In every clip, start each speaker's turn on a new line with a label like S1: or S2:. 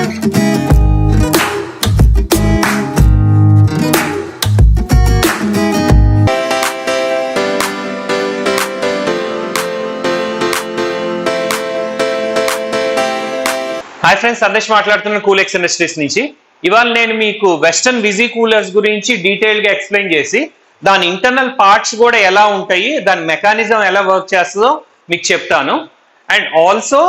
S1: Hi friends, Sandesh మాట్లాడుతున్న కూలెక్స్ industries నుంచి. ఇవాళ నేను మీకు వెస్టర్న్ విజీ కూలర్స్ గురించి డీటెయిల్గా ఎక్స్ప్లెయిన్ చేసి దాని ఇంటర్నల్ పార్ట్స్ కూడా ఎలా ఉంటాయి, దాని మెకానిజం ఎలా వర్క్ చేస్తుందో మీకు చెప్తాను. అండ్ ఆల్సో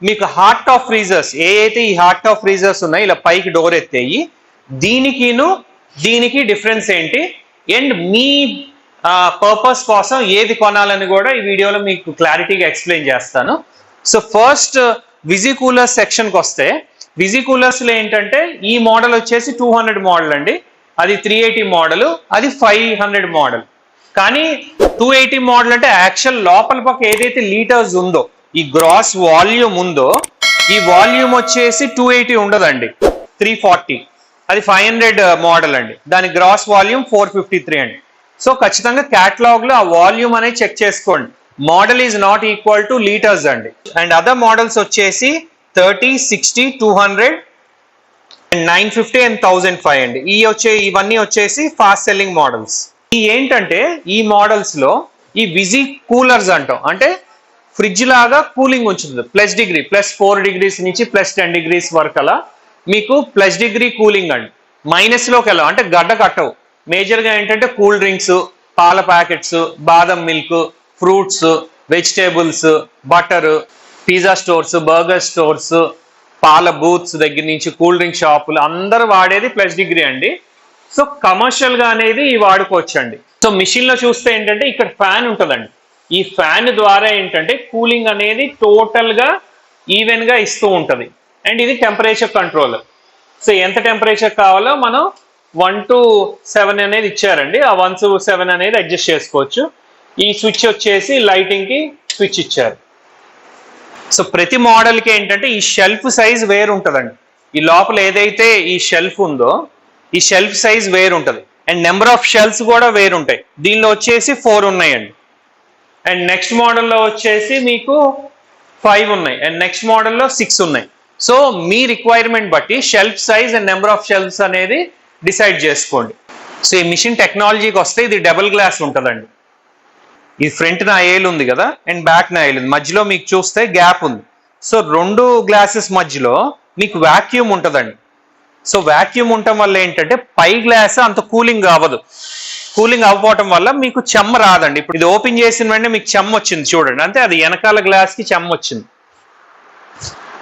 S1: మీకు హార్ట్ ఆఫ్ ఫ్రీజర్స్ అయితే ఈ హార్ట్ ఆఫ్ ఫ్రీజర్స్ ఉన్నాయి, ఇలా పైకి డోర్ ఎత్తేయి, దీనికి డిఫరెన్స్ ఏంటి అండ్ మీ పర్పస్ కోసం ఏది కొనాలని కూడా ఈ వీడియోలో మీకు క్లారిటీగా ఎక్స్ప్లెయిన్ చేస్తాను. సో ఫస్ట్ విజీ కూలర్స్ సెక్షన్కి వస్తే, విజీ కూలర్స్లో ఏంటంటే ఈ మోడల్ వచ్చేసి 200 మోడల్ అండి, అది 380 మోడల్, అది 500 మోడల్. కానీ 280 మోడల్ అంటే యాక్చువల్ లోపల పక్క ఏదైతే లీటర్స్ ఉందో, ఈ గ్రాస్ వాల్యూమ్ ఉందో, ఈ వాల్యూమ్ వచ్చేసి 280 ఉండదండి, 340. అది 500 మోడల్ అండి, దాని గ్రాస్ వాల్యూమ్ 453 అండి. సో ఖచ్చితంగా క్యాటలాగ్లో ఆ వాల్యూమ్ అనేది చెక్ చేసుకోండి. Model is not equal to litres అండి. అండ్ అదర్ మోడల్స్ వచ్చేసి 30, 60, 200, 950 అండ్ 1005 అండి. ఇవన్నీ వచ్చేసి ఫాస్ట్ సెల్లింగ్ మోడల్స్. ఈ ఏంటంటే ఈ మోడల్స్ లో ఈ విజీ కూలర్స్ అంటాం, అంటే ఫ్రిడ్జ్ లాగా కూలింగ్ ఉంచుతుంది. +4 degrees నుంచి +10 degrees వరకు అలా మీకు +degree కూలింగ్ అండి. మైనస్లోకి వెళ్ళవు, అంటే గడ్డ కట్టవు. మేజర్గా ఏంటంటే కూల్ డ్రింక్స్, పాల ప్యాకెట్స్, బాదం milk, fruits, vegetables, butter, pizza stores, burger stores, పాల బూత్స్ దగ్గర నుంచి కూల్ డ్రింక్ షాపులు అందరూ వాడేది +degree అండి. సో కమర్షియల్గా అనేది వాడుకోవచ్చు అండి. సో మిషన్లో చూస్తే ఏంటంటే ఇక్కడ ఫ్యాన్ ఉంటుందండి. ఈ ఫ్యాన్ ద్వారా ఏంటంటే కూలింగ్ అనేది టోటల్గా ఈవెన్గా ఇస్తూ ఉంటుంది. అండ్ ఇది టెంపరేచర్ కంట్రోలర్. సో ఎంత టెంపరేచర్ కావాలో మనం 1 to 7 అనేది ఇచ్చారండి, ఆ 1 to 7 అనేది అడ్జస్ట్ చేసుకోవచ్చు. ఈ స్విచ్ వచ్చేసి లైటింగ్కి స్విచ్ ఇచ్చారు. సో ప్రతి మోడల్కి ఏంటంటే ఈ షెల్ఫ్ సైజ్ వేరు ఉంటుందండి. ఈ లోపల ఏదైతే ఈ షెల్ఫ్ ఉందో ఈ షెల్ఫ్ సైజ్ వేరు ఉంటుంది. అండ్ నెంబర్ ఆఫ్ షెల్ఫ్స్ కూడా వేరు ఉంటాయి. దీనిలో వచ్చేసి 4 ఉన్నాయండి. అండ్ నెక్స్ట్ మోడల్లో వచ్చేసి మీకు 5 ఉన్నాయి. అండ్ నెక్స్ట్ మోడల్లో 6 ఉన్నాయి. సో మీ రిక్వైర్మెంట్ బట్టి shelf size and number of shelves అనేది డిసైడ్ చేసుకోండి. సో ఈ మిషన్ టెక్నాలజీకి వస్తే ఇది డబుల్ గ్లాస్ ఉంటుందండి. ఈ ఫ్రంట్ నాయల్ ఉంది కదా, అండ్ బ్యాక్ నాయల్ ఉంది, మధ్యలో మీకు చూస్తే గ్యాప్ ఉంది. సో 2 గ్లాసెస్ మధ్యలో మీకు వాక్యూమ్ ఉంటుందండి. సో వాక్యూమ్ ఉండటం వల్ల ఏంటంటే పై గ్లాస్ అంత కూలింగ్ అవ్వదు. కూలింగ్ అవ్వకపోవటం వల్ల మీకు చెమ్మ రాదండి. ఇప్పుడు ఇది ఓపెన్ చేసిన వెంటనే మీకు చెమ్మ వచ్చింది చూడండి, అంటే అది వెనకాల గ్లాస్కి చెమ్మ వచ్చింది.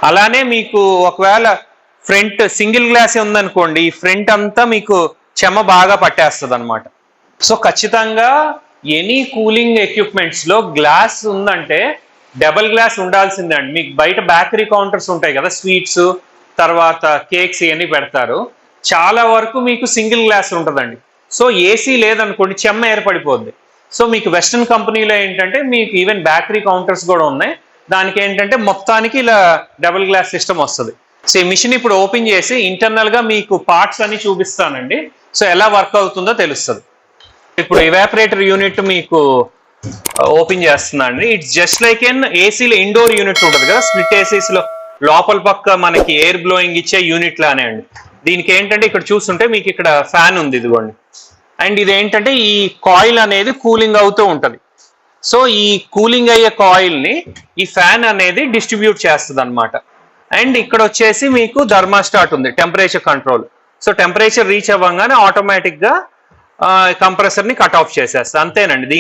S1: అలానే మీకు ఒకవేళ ఫ్రంట్ సింగిల్ గ్లాస్ ఉందనుకోండి, ఈ ఫ్రంట్ అంతా మీకు చెమ్మ బాగా పట్టేస్తుంది అనమాట. సో ఖచ్చితంగా ఎనీ కూలింగ్ ఎక్విప్మెంట్స్లో గ్లాస్ ఉందంటే డబల్ గ్లాస్ ఉండాల్సిందే అండి. మీకు బయట బేకరీ కౌంటర్స్ ఉంటాయి కదా, స్వీట్స్ తర్వాత కేక్స్ ఇవన్నీ పెడతారు, చాలా వరకు మీకు సింగిల్ గ్లాస్ ఉంటుందండి. సో ఏసీ లేదనుకోండి చెమ్మ ఏర్పడిపోద్ది. సో మీకు వెస్టర్న్ కంపెనీలో ఏంటంటే మీకు ఈవెన్ బేకరీ కౌంటర్స్ కూడా ఉన్నాయి, దానికి ఏంటంటే మొత్తానికి ఇలా డబుల్ గ్లాస్ సిస్టమ్ వస్తుంది. సో ఈ మిషన్ ఇప్పుడు ఓపెన్ చేసి ఇంటర్నల్గా మీకు పార్ట్స్ అన్ని చూపిస్తానండి. సో ఎలా వర్క్ అవుతుందో తెలుస్తుంది. ఇప్పుడు ఎవాపరేటర్ యూనిట్ మీకు ఓపెన్ చేస్తున్నా అండి. ఇట్స్ జస్ట్ లైక్ ఎన్ ఏసీలో ఇండోర్ యూనిట్ ఉంటుంది కదా, స్ప్లిట్ ఏసీస్లో లోపల పక్క మనకి ఎయిర్ బ్లోయింగ్ ఇచ్చే యూనిట్ లానే అండి. దీనికి ఏంటంటే ఇక్కడ చూస్తుంటే మీకు ఇక్కడ ఫ్యాన్ ఉంది, ఇదిగోండి. అండ్ ఇది ఏంటంటే ఈ కాయిల్ అనేది కూలింగ్ అవుతూ ఉంటుంది. సో ఈ కూలింగ్ అయ్యే కాయిల్ని ఈ ఫ్యాన్ అనేది డిస్ట్రిబ్యూట్ చేస్తుంది అనమాట. అండ్ ఇక్కడ వచ్చేసి మీకు థర్మాస్టాట్ ఉంది, temperature control. So temperature reach అవ్వగానే ఆటోమేటిక్గా కంప్రెసర్ని కట్ ఆఫ్ చేసేస్తా, అంతేనండి.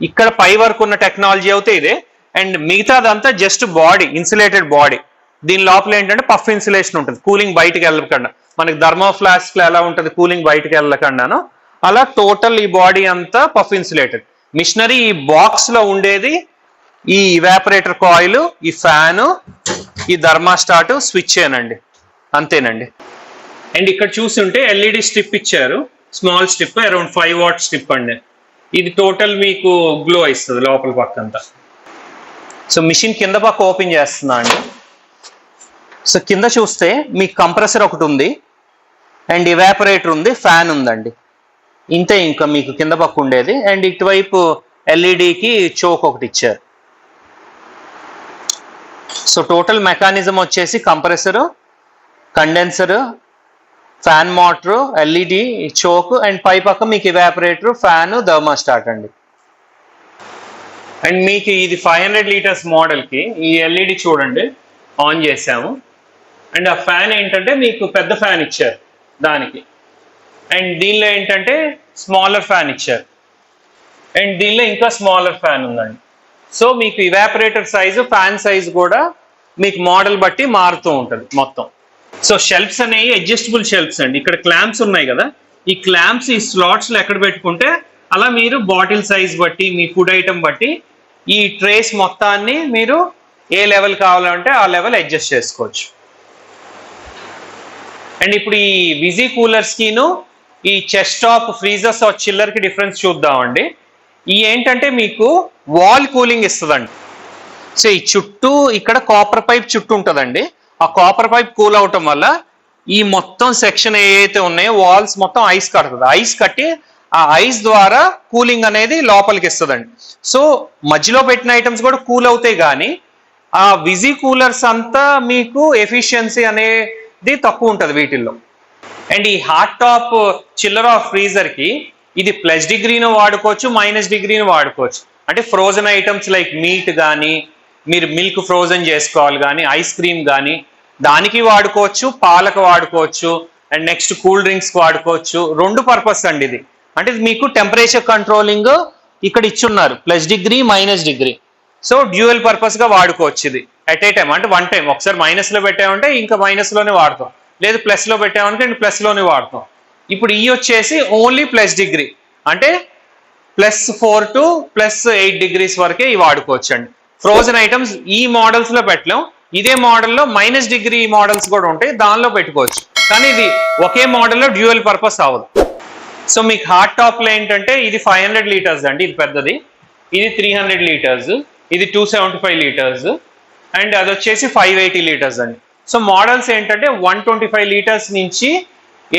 S1: ఇక్కడ పై వరకు ఉన్న టెక్నాలజీ అయితే ఇదే. అండ్ మిగతాదంతా జస్ట్ బాడీ, ఇన్సులేటెడ్ బాడీ. దీని లోపల ఏంటంటే పఫ్ ఇన్సులేషన్ ఉంటుంది, కూలింగ్ బయటకు వెళ్ళకుండా. మనకి థర్మోఫ్లాస్క్లో ఎలా ఉంటుంది కూలింగ్ బయటకు వెళ్ళకుండానో అలా టోటల్ ఈ బాడీ అంతా పఫ్ ఇన్సులేటెడ్. మిషనరీ ఈ బాక్స్లో ఉండేది ఈ ఇవాపరేటర్ కాయిల్, ఈ ఫ్యాను, ఈ థర్మాస్టాట్, స్విచ్ ఏనండి, అంతేనండి. అండ్ ఇక్కడ చూస్తుంటే ఎల్ఈడి స్ట్రిప్ ఇచ్చారు, small strip, around 5 watt strip అండి. ఇది టోటల్ మీకు గ్లో ఇస్తుంది లోపల పక్క అంతా. సో మిషన్ కింద పక్క ఓపెన్ చేస్తున్నా అండి. సో కింద చూస్తే మీకు కంప్రెసర్ ఒకటి ఉంది, అండ్ ఇవాపరేటర్ ఉంది, ఫ్యాన్ ఉందండి, ఇంతే ఇంకా మీకు కింద పక్క ఉండేది. అండ్ ఇటువైపు ఎల్ఈడికి చోక్ ఒకటి ఇచ్చారు. సో టోటల్ మెకానిజం వచ్చేసి compressor, condenser, fan motor, LED choke and పై పక్క మీకు ఇవాపరేటర్, ఫ్యాన్, థర్మోస్టాట్ అండి. అండ్ మీకు ఇది 500 లీటర్స్ మోడల్కి ఈ ఎల్ఈడి చూడండి ఆన్ చేసాము. అండ్ ఆ ఫ్యాన్ ఏంటంటే మీకు పెద్ద ఫ్యాన్ ఇచ్చారు దానికి. అండ్ దీనిలో ఏంటంటే స్మాలర్ ఫ్యాన్ ఇచ్చారు. అండ్ దీనిలో ఇంకా స్మాలర్ ఫ్యాన్ ఉందండి. సో మీకు ఇవాపరేటర్ సైజు, ఫ్యాన్ సైజు కూడా మీకు మోడల్ బట్టి మారుతూ ఉంటుంది మొత్తం. సో షెల్ఫ్స్ అనేవి అడ్జస్టబుల్ షెల్ఫ్స్ అండి. ఇక్కడ క్లాంప్స్ ఉన్నాయి కదా, ఈ క్లాంప్స్ ఈ స్లాట్స్లో ఎక్కడ పెట్టుకుంటే అలా మీరు బాటిల్ సైజ్ బట్టి, మీ ఫుడ్ ఐటమ్ బట్టి ఈ ట్రేస్ మొత్తాన్ని మీరు ఏ లెవెల్ కావాలంటే ఆ లెవెల్ అడ్జస్ట్ చేసుకోవచ్చు. అండ్ ఇప్పుడు ఈ విజీ కూలర్స్కిను ఈ చెస్ట్ టాప్ ఫ్రీజర్స్ ఆర్ చిల్లర్కి డిఫరెన్స్ చూద్దామండి. ఈ ఏంటంటే మీకు వాల్ కూలింగ్ ఇస్తుందండి. సో ఈ చుట్టూ ఇక్కడ కాపర్ పైప్ చుట్టూ ఉంటుందండి. ఆ కాపర్ పైప్ కూల్ అవటం వల్ల ఈ మొత్తం సెక్షన్ ఏవైతే ఉన్నాయో వాల్స్ మొత్తం ఐస్ కడుతుంది. ఐస్ కట్టి ఆ ఐస్ ద్వారా కూలింగ్ అనేది లోపలికి ఇస్తుందండి. సో మధ్యలో పెట్టిన ఐటమ్స్ కూడా కూల్ అవుతాయి, కానీ ఆ విజీ కూలర్స్ అంతా మీకు ఎఫిషియన్సీ అనేది తక్కువ ఉంటుంది వీటిల్లో. అండ్ ఈ హాట్ టాప్ చిల్లర్ ఆఫ్ ఫ్రీజర్కి ఇది +డిగ్రీను వాడుకోవచ్చు, -డిగ్రీను వాడుకోవచ్చు. అంటే ఫ్రోజన్ ఐటమ్స్ లైక్ మీట్ కానీ, మీరు మిల్క్ ఫ్రోజన్ చేసుకోవాలి కానీ, ఐస్ క్రీమ్ కానీ దానికి వాడుకోవచ్చు, పాలకు వాడుకోవచ్చు, అండ్ నెక్స్ట్ కూల్ డ్రింక్స్కి వాడుకోవచ్చు. 2 పర్పస్ అండి ఇది. అంటే మీకు టెంపరేచర్ కంట్రోలింగ్ ఇక్కడ ఇచ్చున్నారు +డిగ్రీ, -డిగ్రీ. సో డ్యూయల్ పర్పస్గా వాడుకోవచ్చు ఇది అట్ ఏ టైం. అంటే వన్ టైం ఒకసారి మైనస్లో పెట్టామంటే ఇంకా మైనస్లోనే వాడతాం, లేదు ప్లస్లో పెట్టామంటే ప్లస్లోనే వాడతాం. ఇప్పుడు ఈ వచ్చేసి ఓన్లీ +డిగ్రీ, అంటే +4 to +8 degrees వరకే ఇవి వాడుకోవచ్చు అండి. ఫ్రోజన్ ఐటమ్స్ ఈ మోడల్స్లో పెట్టలేం. ఇదే మోడల్లో -డిగ్రీ మోడల్స్ కూడా ఉంటాయి, దానిలో పెట్టుకోవచ్చు. కానీ ఇది ఒకే మోడల్లో డ్యూయల్ పర్పస్ అవ్వదు. సో మీకు హాట్ టాప్లో ఏంటంటే ఇది 500 లీటర్స్ అండి, ఇది పెద్దది. ఇది 300 లీటర్స్, ఇది 275 లీటర్స్, అండ్ అది వచ్చేసి 580 లీటర్స్ అండి. సో మోడల్స్ ఏంటంటే 125 లీటర్స్ నుంచి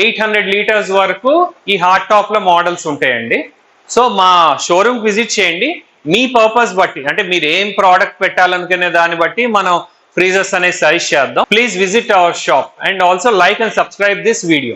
S1: 800 లీటర్స్ వరకు ఈ హాట్ టాప్లో మోడల్స్ ఉంటాయండి. సో మా షోరూమ్కి విజిట్ చేయండి. మీ పర్పస్ బట్టి, అంటే మీరు ఏం ప్రోడక్ట్ పెట్టాలనుకునే దాన్ని బట్టి మనం ఫ్రీజర్స్ అనేది సజెస్ట్ చేద్దాం. Please visit our shop and also like and subscribe this video.